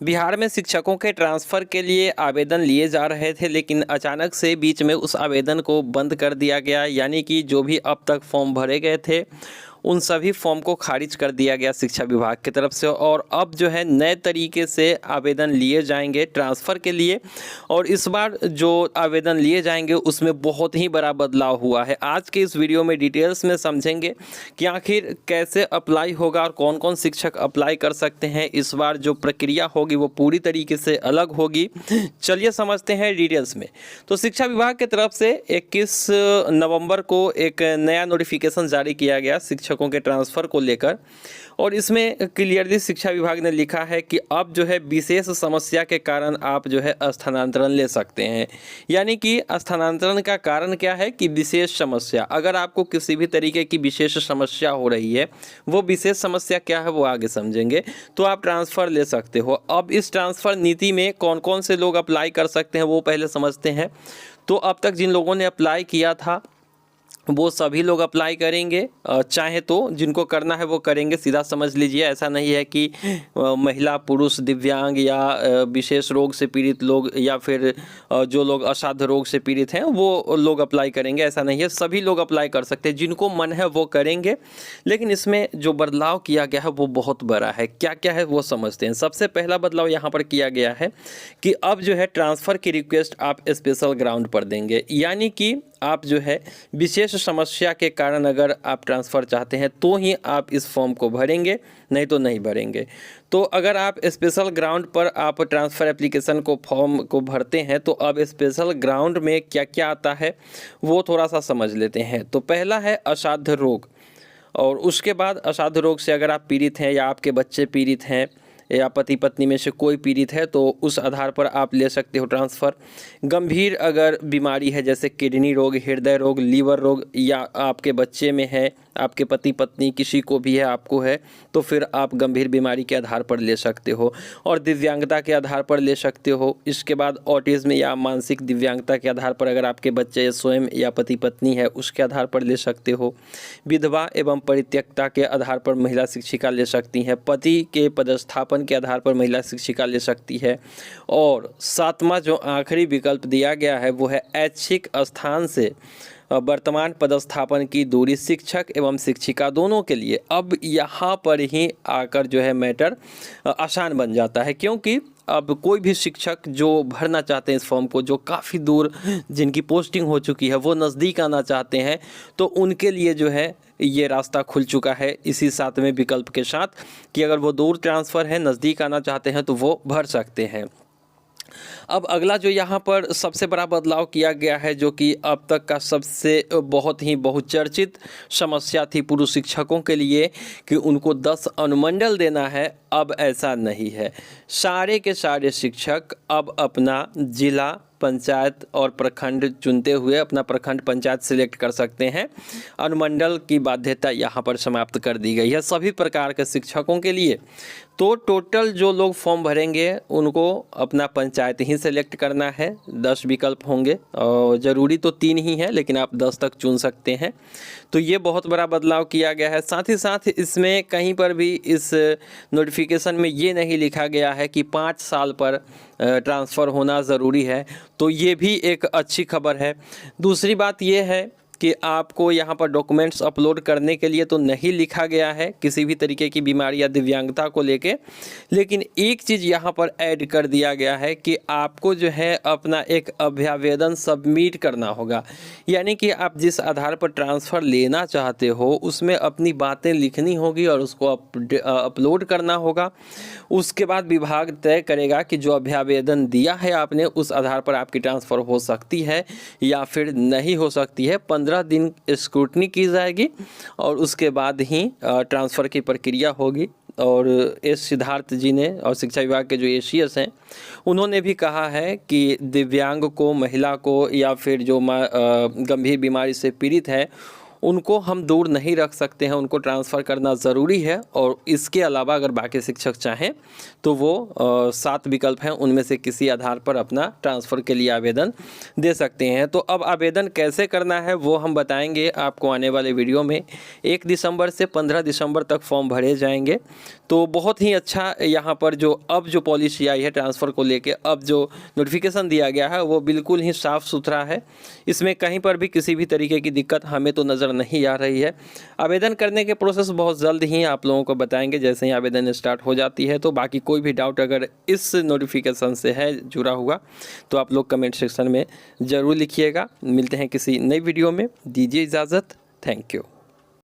बिहार में शिक्षकों के ट्रांसफ़र के लिए आवेदन लिए जा रहे थे, लेकिन अचानक से बीच में उस आवेदन को बंद कर दिया गया। यानी कि जो भी अब तक फॉर्म भरे गए थे उन सभी फॉर्म को खारिज कर दिया गया शिक्षा विभाग की तरफ से। और अब जो है नए तरीके से आवेदन लिए जाएंगे ट्रांसफ़र के लिए। और इस बार जो आवेदन लिए जाएंगे उसमें बहुत ही बड़ा बदलाव हुआ है। आज के इस वीडियो में डिटेल्स में समझेंगे कि आखिर कैसे अप्लाई होगा और कौन कौन शिक्षक अप्लाई कर सकते हैं। इस बार जो प्रक्रिया होगी वो पूरी तरीके से अलग होगी। चलिए समझते हैं डिटेल्स में। तो शिक्षा विभाग की तरफ से 21 नवंबर को एक नया नोटिफिकेशन जारी किया गया शिक्षकों के ट्रांसफ़र को लेकर। और इसमें क्लियरली शिक्षा विभाग ने लिखा है कि अब जो है विशेष समस्या के कारण आप जो है स्थानांतरण ले सकते हैं। यानी कि स्थानांतरण का कारण क्या है कि विशेष समस्या। अगर आपको किसी भी तरीके की विशेष समस्या हो रही है, वो विशेष समस्या क्या है वो आगे समझेंगे, तो आप ट्रांसफ़र ले सकते हो। अब इस ट्रांसफ़र नीति में कौन कौन से लोग अप्लाई कर सकते हैं वो पहले समझते हैं। तो अब तक जिन लोगों ने अप्लाई किया था वो सभी लोग अप्लाई करेंगे। चाहे तो जिनको करना है वो करेंगे, सीधा समझ लीजिए। ऐसा नहीं है कि महिला पुरुष दिव्यांग या विशेष रोग से पीड़ित लोग या फिर जो लोग असाध्य रोग से पीड़ित हैं वो लोग अप्लाई करेंगे, ऐसा नहीं है। सभी लोग अप्लाई कर सकते हैं, जिनको मन है वो करेंगे। लेकिन इसमें जो बदलाव किया गया है वो बहुत बड़ा है। क्या क्या है वो समझते हैं। सबसे पहला बदलाव यहाँ पर किया गया है कि अब जो है ट्रांसफ़र की रिक्वेस्ट आप स्पेशल ग्राउंड पर देंगे। यानी कि आप जो है विशेष समस्या के कारण अगर आप ट्रांसफ़र चाहते हैं तो ही आप इस फॉर्म को भरेंगे, नहीं तो नहीं भरेंगे। तो अगर आप स्पेशल ग्राउंड पर आप ट्रांसफ़र एप्लीकेशन को फॉर्म को भरते हैं तो अब स्पेशल ग्राउंड में क्या क्या आता है वो थोड़ा सा समझ लेते हैं। तो पहला है असाध्य रोग, और उसके बाद असाध्य रोग से अगर आप पीड़ित हैं या आपके बच्चे पीड़ित हैं या पति पत्नी में से कोई पीड़ित है तो उस आधार पर आप ले सकते हो ट्रांसफ़र। गंभीर अगर बीमारी है जैसे किडनी रोग, हृदय रोग, लीवर रोग, या आपके बच्चे में है, आपके पति पत्नी किसी को भी है, आपको है, तो फिर आप गंभीर बीमारी के आधार पर ले सकते हो। और दिव्यांगता के आधार पर ले सकते हो। इसके बाद ऑटिज़्म या मानसिक दिव्यांगता के आधार पर अगर आपके बच्चे स्वयं या पति पत्नी है उसके आधार पर ले सकते हो। विधवा एवं परित्यक्ता के आधार पर महिला शिक्षिका ले सकती हैं। पति के पदस्थापन के आधार पर महिला शिक्षिका ले सकती है। और सातवां जो आखिरी विकल्प दिया गया है वो है ऐच्छिक स्थान से वर्तमान पदस्थापन की दूरी शिक्षक एवं शिक्षिका दोनों के लिए। अब यहाँ पर ही आकर जो है मैटर आसान बन जाता है, क्योंकि अब कोई भी शिक्षक जो भरना चाहते हैं इस फॉर्म को, जो काफ़ी दूर जिनकी पोस्टिंग हो चुकी है वो नज़दीक आना चाहते हैं, तो उनके लिए जो है ये रास्ता खुल चुका है इसी सातवें विकल्प के साथ कि अगर वो दूर ट्रांसफ़र है, नज़दीक आना चाहते हैं तो वो भर सकते हैं। अब अगला जो यहाँ पर सबसे बड़ा बदलाव किया गया है, जो कि अब तक का सबसे बहुत ही बहुचर्चित समस्या थी पुरुष शिक्षकों के लिए कि उनको 10 अनुमंडल देना है, अब ऐसा नहीं है। सारे के सारे शिक्षक अब अपना जिला, पंचायत और प्रखंड चुनते हुए अपना प्रखंड पंचायत सिलेक्ट कर सकते हैं। अनुमंडल की बाध्यता यहाँ पर समाप्त कर दी गई है सभी प्रकार के शिक्षकों के लिए। तो टोटल जो लोग फॉर्म भरेंगे उनको अपना पंचायत ही सेलेक्ट करना है। 10 विकल्प होंगे और ज़रूरी तो 3 ही है, लेकिन आप 10 तक चुन सकते हैं। तो ये बहुत बड़ा बदलाव किया गया है। साथ ही साथ इसमें कहीं पर भी इस नोटिफिकेशन में ये नहीं लिखा गया है कि 5 साल पर ट्रांसफ़र होना ज़रूरी है, तो ये भी एक अच्छी खबर है। दूसरी बात ये है कि आपको यहाँ पर डॉक्यूमेंट्स अपलोड करने के लिए तो नहीं लिखा गया है किसी भी तरीके की बीमारी या दिव्यांगता को लेके, लेकिन एक चीज़ यहाँ पर ऐड कर दिया गया है कि आपको जो है अपना एक अभ्यावेदन सबमिट करना होगा। यानी कि आप जिस आधार पर ट्रांसफ़र लेना चाहते हो उसमें अपनी बातें लिखनी होगी और उसको अपलोड करना होगा। उसके बाद विभाग तय करेगा कि जो अभ्यावेदन दिया है आपने उस आधार पर आपकी ट्रांसफ़र हो सकती है या फिर नहीं हो सकती है। 15 दिन स्क्रूटनी की जाएगी और उसके बाद ही ट्रांसफ़र की प्रक्रिया होगी। और एस सिद्धार्थ जी ने और शिक्षा विभाग के जो एसीएस हैं उन्होंने भी कहा है कि दिव्यांग को, महिला को या फिर जो गंभीर बीमारी से पीड़ित है उनको हम दूर नहीं रख सकते हैं, उनको ट्रांसफ़र करना ज़रूरी है। और इसके अलावा अगर बाकी शिक्षक चाहें तो वो 7 विकल्प हैं, उनमें से किसी आधार पर अपना ट्रांसफ़र के लिए आवेदन दे सकते हैं। तो अब आवेदन कैसे करना है वो हम बताएंगे आपको आने वाले वीडियो में। 1 दिसंबर से 15 दिसंबर तक फॉर्म भरे जाएंगे। तो बहुत ही अच्छा यहाँ पर जो पॉलिसी आई है ट्रांसफ़र को लेके, अब जो नोटिफिकेशन दिया गया है वो बिल्कुल ही साफ़ सुथरा है। इसमें कहीं पर भी किसी भी तरीके की दिक्कत हमें तो नज़र नहीं आ रही है। आवेदन करने के प्रोसेस बहुत जल्द ही आप लोगों को बताएंगे जैसे ही आवेदन स्टार्ट हो जाती है। तो बाकी कोई भी डाउट अगर इस नोटिफिकेशन से है जुड़ा हुआ तो आप लोग कमेंट सेक्शन में ज़रूर लिखिएगा। मिलते हैं किसी नई वीडियो में, दीजिए इजाज़त। Thank you.